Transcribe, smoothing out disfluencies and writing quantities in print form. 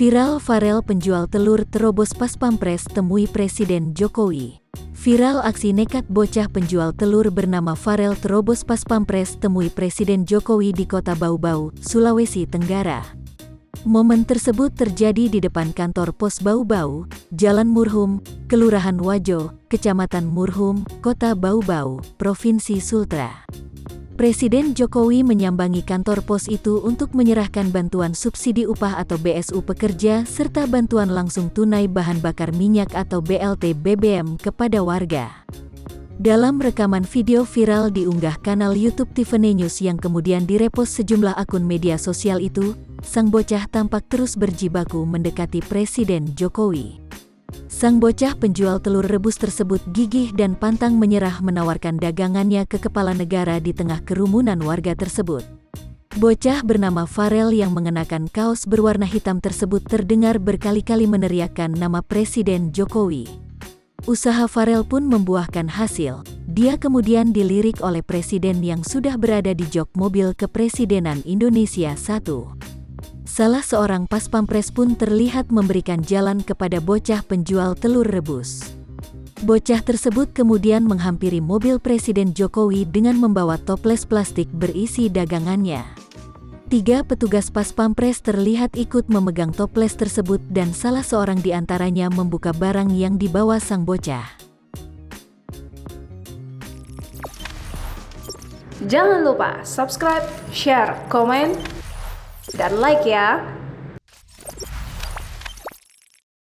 Viral Farel penjual telur terobos pas pampres temui Presiden Jokowi. Viral aksi nekat bocah penjual telur bernama Farel terobos pas pampres temui Presiden Jokowi di Kota Bau-Bau, Sulawesi Tenggara. Momen tersebut terjadi di depan kantor Pos Bau-Bau, Jalan Murhum, Kelurahan Wajo, Kecamatan Murhum, Kota Bau-Bau, Provinsi Sultra. Presiden Jokowi menyambangi kantor pos itu untuk menyerahkan bantuan subsidi upah atau BSU pekerja serta bantuan langsung tunai bahan bakar minyak atau BLT BBM kepada warga. Dalam rekaman video viral diunggah kanal YouTube Tiffany News yang kemudian direpost sejumlah akun media sosial itu, sang bocah tampak terus berjibaku mendekati Presiden Jokowi. Sang bocah penjual telur rebus tersebut gigih dan pantang menyerah menawarkan dagangannya ke kepala negara di tengah kerumunan warga tersebut. Bocah bernama Farel yang mengenakan kaos berwarna hitam tersebut terdengar berkali-kali meneriakkan nama Presiden Jokowi. Usaha Farel pun membuahkan hasil. Dia kemudian dilirik oleh Presiden yang sudah berada di jok mobil Kepresidenan Indonesia 1. Salah seorang pas pampres pun terlihat memberikan jalan kepada bocah penjual telur rebus. Bocah tersebut kemudian menghampiri mobil Presiden Jokowi dengan membawa toples plastik berisi dagangannya. 3 petugas pas pampres terlihat ikut memegang toples tersebut dan salah seorang di antaranya membuka barang yang dibawa sang bocah. Jangan lupa subscribe, share, komen, dan like ya.